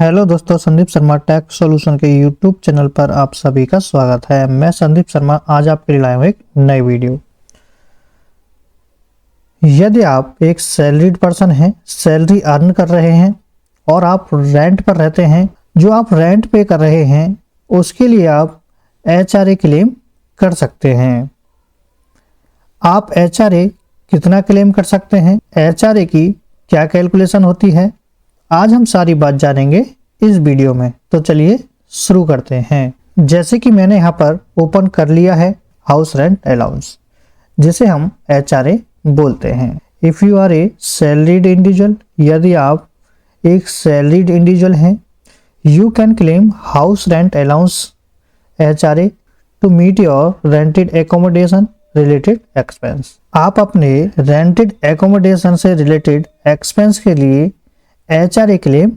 Hello दोस्तों, Sandeep Sharma tax solution के YouTube channel पर आप सभी का स्वागत है। मैं संदीप शर्मा आज आपके लिए लाया हूं एक नई वीडियो। यदि आप एक सैलरीड पर्सन हैं, सैलरी अर्न कर रहे हैं और आप रेंट पर रहते हैं, जो आप रेंट पे कर रहे हैं उसके लिए आप HRA क्लेम कर सकते हैं। आप HRA कितना क्लेम कर सकते हैं, HRA की क्या कैलकुलेशन होती है, आज हम सारी बात जानेंगे इस वीडियो में। तो चलिए शुरू करते हैं। जैसे कि मैंने यहाँ पर ओपन कर लिया है हाउस रेंट अलाउंस, जिसे हम HRA बोलते हैं। If you are a salaried individual, यदि आप एक सैलरीड इंडिविजुअल हैं, you can claim house rent allowance HRA to meet your rented accommodation related expense. आप अपने रेंटेड एकोमोडेशन से रिलेटेड एक्सपेंस के लिए HRA क्लेम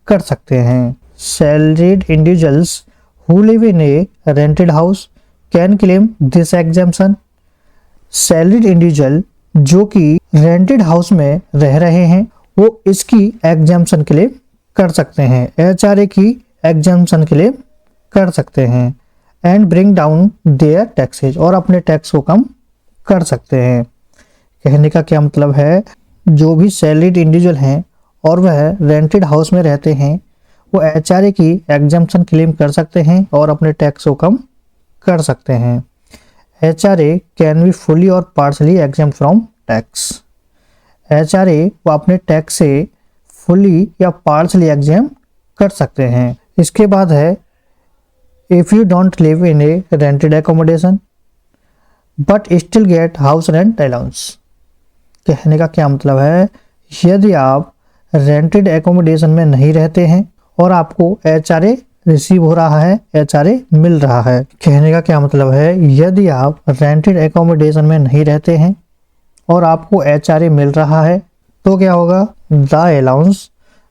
कर सकते हैं। Salaried individuals who live in a rented house can claim this exemption. Salaried individual जो कि रेंटेड हाउस में रह रहे हैं वो इसकी एग्जम्पशन क्लेम कर सकते हैं, HRA की एग्जम्पशन क्लेम कर सकते हैं। And bring down their taxes, और अपने टैक्स को कम कर सकते हैं। कहने का क्या मतलब है, जो भी सैलरीड इंडिविजुअल हैं और वह रेंटेड हाउस में रहते हैं वो HRA की एग्जम्पशन क्लेम कर सकते हैं और अपने टैक्स को कम कर सकते हैं। HRA कैन बी फुली और partially exempt from tax. HRA वो अपने टैक्स से फुली या पार्शली एग्जम्प्ट कर सकते हैं। इसके बाद है if you don't live in a rented accommodation but still get house rent allowance. कहने का क्या मतलब है, यदि आप रेंटेड एकोमोडेशन में नहीं रहते हैं और आपको HRA रिसीव हो रहा है, HRA मिल रहा है। कहने का क्या मतलब है, यदि आप रेंटेड एकोमोडेशन में नहीं रहते हैं और आपको HRA मिल रहा है तो क्या होगा, the allowance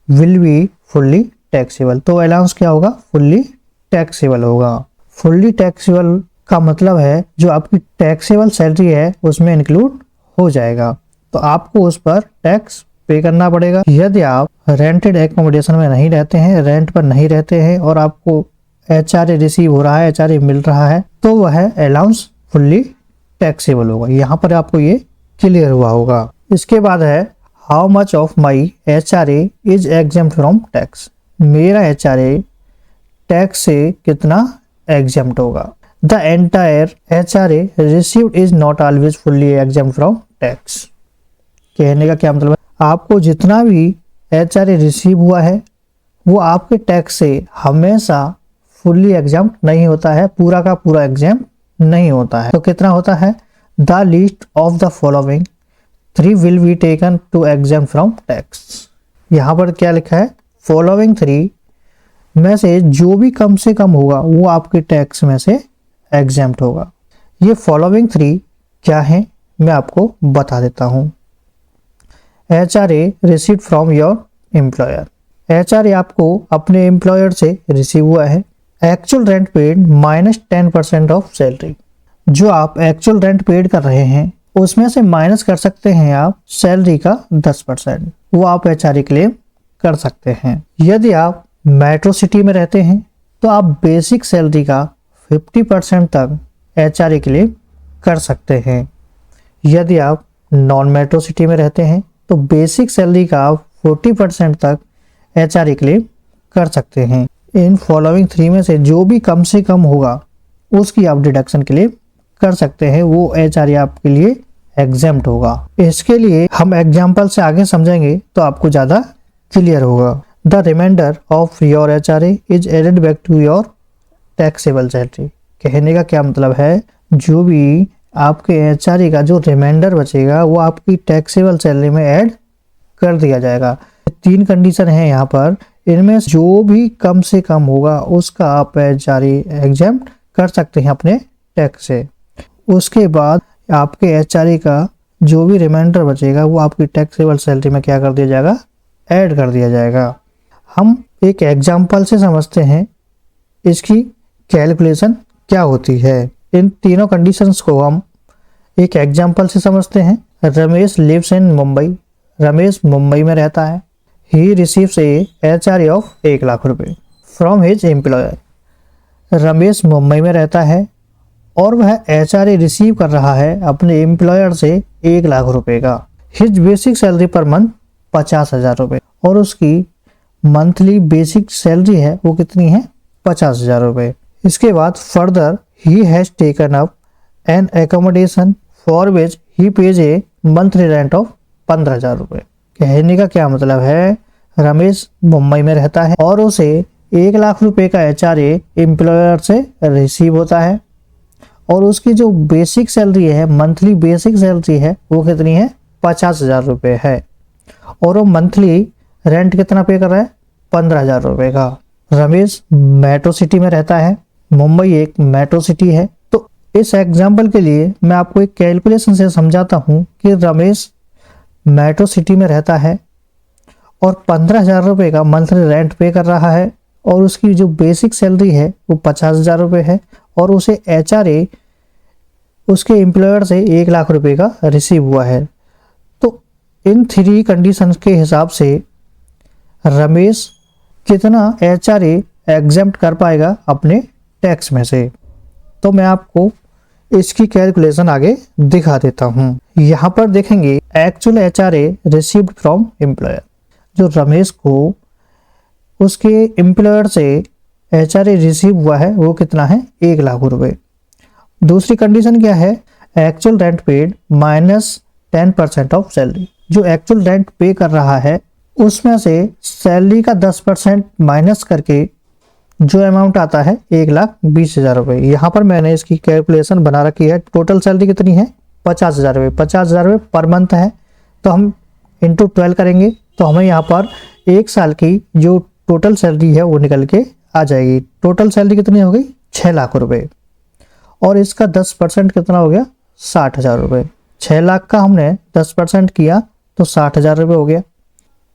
will be fully taxable. तो अलाउंस क्या होगा, फुल्ली टैक्सेबल होगा। फुल्ली टैक्सेबल का मतलब है जो आपकी टैक्सेबल सैलरी है उसमें इंक्लूड हो जाएगा, तो आपको उस पर टैक्स पे करना पड़ेगा। यदि आप रेंटेड एकोमोडेशन में नहीं रहते हैं, रेंट पर नहीं रहते हैं और आपको HRA रिसीव हो रहा है, HRA मिल रहा है, तो वह अलाउंस फुल्ली टैक्सेबल होगा। यहाँ पर आपको ये क्लियर हुआ होगा। इसके बाद है how much of my HRA is exempt from tax. मेरा HRA टैक्स से कितना एग्जम्प्ट होगा। The entire HRA received is not always fully exempt from tax. कहने का क्या मतलब है, आपको जितना भी HRA रिसीव हुआ है वो आपके टैक्स से हमेशा फुल्ली एग्जम्प्ट नहीं होता है, पूरा का पूरा एग्जम्प्ट नहीं होता है। तो कितना होता है, the list of the following 3 will be taken to exempt from tax. यहाँ पर क्या लिखा है, फॉलोइंग 3 में से जो भी कम से कम होगा वो आपके टैक्स में से एग्जम्प्ट होगा। ये फॉलोइंग 3 क्या है मैं आपको बता देता हूँ। HRA received from your employer. HRA आपको अपने एम्प्लॉयर से रिसीव हुआ है। Actual rent paid minus 10% of salary. जो आप एक्चुअल रेंट पेड कर रहे हैं उसमें से माइनस कर सकते हैं आप सैलरी का 10%, वो आप HRA क्लेम कर सकते हैं। यदि आप मेट्रो सिटी में रहते हैं तो आप बेसिक सैलरी का 50% तक HRA क्लेम कर सकते हैं। यदि आप नॉन मेट्रो सिटी में रहते हैं तो बेसिक सैलरी का 40% तक HRA क्लेम कर सकते हैं। इन फॉलोइंग 3 में से जो भी कम से कम होगा उसकी आप डिडक्शन क्लेम कर सकते हैं, वो HRA आपके लिए एग्जम्प्ट होगा। इसके लिए हम एग्जाम्पल से आगे समझेंगे तो आपको ज़्यादा क्लियर होगा। The reminder of your HRA is added back to your taxable salary. कहने का क्या मतलब है, जो भी आपके HRA का जो रिमाइंडर बचेगा वो आपकी टैक्सेबल सैलरी में ऐड कर दिया जाएगा। 3 कंडीशन है यहाँ पर, इनमें जो भी कम से कम होगा उसका आप HRA एग्जम्प्ट कर सकते हैं अपने टैक्स से। उसके बाद आपके HRA का जो भी रिमाइंडर बचेगा वो आपकी टैक्सेबल सैलरी में क्या कर दिया जाएगा, ऐड कर दिया जाएगा। हम एक एग्जाम्पल से समझते हैं इसकी कैलकुलेशन क्या होती है। इन तीनों कंडीशंस को हम एक एग्जाम्पल से समझते हैं। Ramesh lives in Mumbai. रमेश मुंबई में रहता है। He receives a HRA of 1 lakh rupees from his employer. Ramesh Mumbai में रहता है और वह HRA रिसीव कर रहा है अपने एम्प्लॉयर से 1 लाख रुपए का। His basic salary per month 50,000 रुपए और उसकी मंथली बेसिक सैलरी है वो कितनी है 50,000 रुपए। इसके बाद further he has taken up an accommodation for which he page A monthly rent of 15,000 रुपए। कहने का क्या मतलब है, रमेश मुंबई में रहता है और उसे 1 लाख रुपए का HRA एम्प्लॉयर से रिसीव होता है और उसकी जो बेसिक सैलरी है, मंथली बेसिक सैलरी है वो कितनी है 50,000 रुपए है और वो मंथली रेंट कितना पे कर रहा है 15,000 रुपए का। रमेश मेट्रो सिटी में रहता है, मुंबई एक मेट्रो सिटी है। तो इस एग्जाम्पल के लिए मैं आपको एक कैलकुलेशन से समझाता हूँ कि रमेश मेट्रो सिटी में रहता है और 15,000 रुपए का मंथली रेंट पे कर रहा है और उसकी जो बेसिक सैलरी है वो 50,000 रुपए है और उसे HRA उसके एम्प्लॉयर से 1 लाख रुपए का रिसीव हुआ है। तो इन 3 कंडीशंस के हिसाब से रमेश कितना HRA एग्जेम्प्ट कर पाएगा अपने टैक्स में से। तो मैं आपको इसकी कैलकुलेशन आगे दिखा देता हूँ। यहाँ पर देखेंगे actual HRA received from employer. जो रमेश को उसके एम्प्लॉयर से HRA रिसीव हुआ है वो कितना है 1 लाख रुपए। दूसरी कंडीशन क्या है, actual rent paid minus 10% of salary. जो एक्चुअल रेंट पे कर रहा है उसमें से सैलरी का 10% माइनस करके जो अमाउंट आता है 1,20,000 रुपए। यहाँ पर मैंने इसकी कैलकुलेशन बना रखी है। टोटल सैलरी कितनी है 50,000 रुपये। 50,000 रुपये पर मंथ है तो हम इंटू 12 करेंगे तो हमें यहाँ पर 1 साल की जो टोटल सैलरी है वो निकल के आ जाएगी। टोटल सैलरी कितनी हो गई 6 लाख रुपए और इसका 10% कितना हो गया 60,000 रुपये। 6 लाख का हमने 10% किया तो 60,000 रुपये हो गया।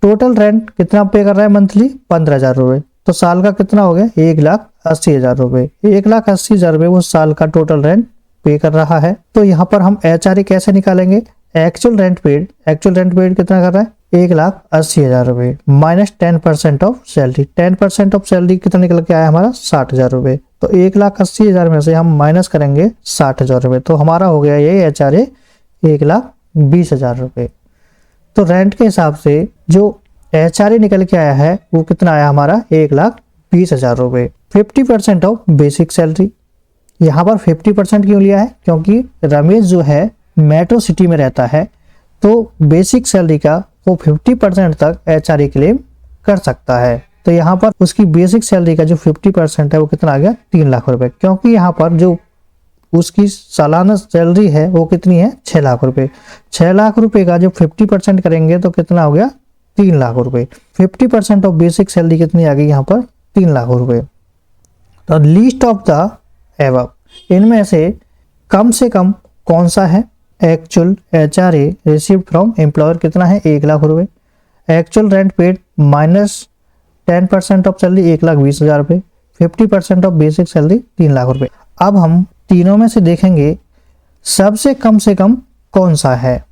टोटल रेंट कितना पे कर रहा है मंथली 15,000 रुपये। तो साल का कितना हो गया 1,80,000 रुपये। 1,80,000 रुपये वो साल का टोटल रेंट पे कर रहा है। तो यहाँ पर हम HRA कैसे निकालेंगे, एक्चुअल रेंट पेड कितना कर रहा है 1,80,000 रुपये minus 10% of salary. 10% of salary कितना निकल के आया हमारा 60,000 रुपये। तो 1,80,000 में से हम माइनस करेंगे 60,000 रुपये तो हमारा हो गया ये HRA 1,20,000 रुपये। तो रेंट के हिसाब से जो HRA निकल के आया है वो कितना आया हमारा 1,20,000 रुपये। 50% ऑफ बेसिक सैलरी। यहाँ पर 50% क्यों लिया है, क्योंकि रमेश जो है मेट्रो सिटी में रहता है तो बेसिक सैलरी का वो 50% तक HRA क्लेम कर सकता है। तो यहाँ पर उसकी बेसिक सैलरी का जो 50% है वो कितना आ गया 3 लाख रुपए, क्योंकि यहाँ पर जो उसकी सालाना सैलरी है वो कितनी है 6 लाख रुपए। 6 लाख रुपए का जो 50% करेंगे तो कितना हो गया 3 लाख रुपए। 50% ऑफ बेसिक सैलरी कितनी आ गई यहाँ पर 3 लाख रुपए। तो लिस्ट ऑफ द एबव, इनमें से कम कौन सा है, actual HRA received from employer कितना है 1 लाख रुपए, actual rent paid minus 10% of salary 1,20,000 रुपये, 50% ऑफ बेसिक सैलरी 3 लाख रुपए। अब हम तीनों में से देखेंगे सबसे कम से कम कौन सा है।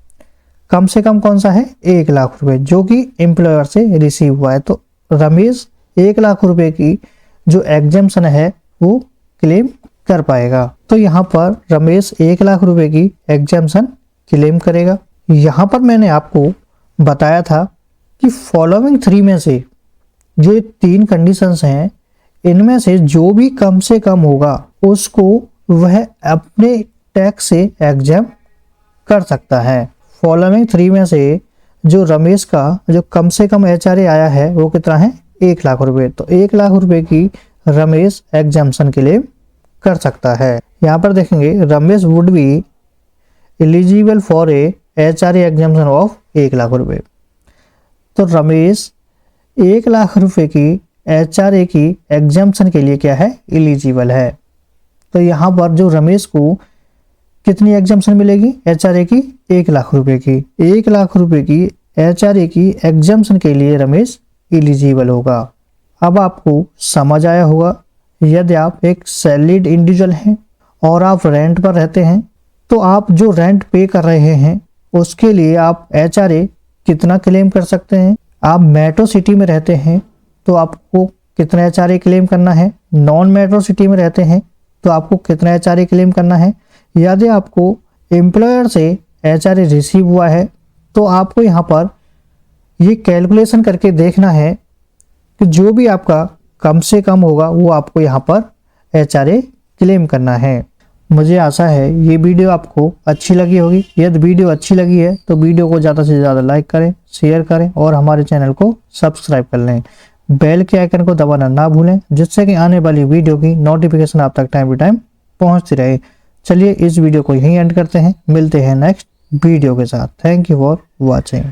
कम से कम कौन सा है 1 लाख रुपए जो कि एम्प्लॉयर से रिसीव हुआ है। तो रमेश 1 लाख रुपए की जो एग्जेम्पशन है वो क्लेम कर पाएगा। तो यहाँ पर रमेश 1 लाख रुपए की एग्जेम्पशन क्लेम करेगा। यहाँ पर मैंने आपको बताया था कि फॉलोइंग 3 में से जो 3 कंडीशंस हैं इनमें से जो भी कम से कम होगा उसको वह अपने टैक्स से एग्जेम्प कर सकता है। फॉलोइंग 3 में से जो रमेश का जो कम से कम HRA आया है वो कितना है 1 लाख रुपए। तो 1 लाख रुपए की रमेश एग्जेम्पशन क्लेम कर सकता है। यहाँ पर देखेंगे Ramesh would be eligible for a HRA exemption of 1 lakh रुपए। तो रमेश 1 लाख रुपए की HRA की एग्जेम्पशन के लिए क्या है एलिजिबल है। तो यहाँ पर जो रमेश को कितनी एग्जेम्पशन मिलेगी HRA की 1 लाख रुपए की। 1 लाख रुपए की HRA की एग्जेम्पशन के लिए रमेश एलिजिबल होगा। अब आपको समझ आया होगा, यदि आप एक सैलरीड इंडिविजुअल हैं और आप रेंट पर रहते हैं तो आप जो रेंट पे कर रहे हैं उसके लिए आप HRA कितना क्लेम कर सकते हैं। आप मेट्रो सिटी में रहते हैं तो आपको कितना HRA क्लेम करना है, नॉन मेट्रो सिटी में रहते हैं तो आपको कितना HRA क्लेम करना है। यदि आपको एम्प्लॉयर से HRA रिसीव हुआ है तो आपको यहाँ पर ये कैलकुलेशन करके देखना है कि जो भी आपका कम से कम होगा वो आपको यहाँ पर HRA क्लेम करना है। मुझे आशा है ये वीडियो आपको अच्छी लगी होगी। यदि वीडियो अच्छी लगी है तो वीडियो को ज़्यादा से ज़्यादा लाइक करें, शेयर करें और हमारे चैनल को सब्सक्राइब कर लें। बेल के आइकन को दबाना ना भूलें, जिससे कि आने वाली वीडियो की नोटिफिकेशन आप तक टाइम टू टाइम पहुंचती रहे। चलिए इस वीडियो को यहीं एंड करते हैं, मिलते हैं नेक्स्ट वीडियो के साथ। Thank you for watching.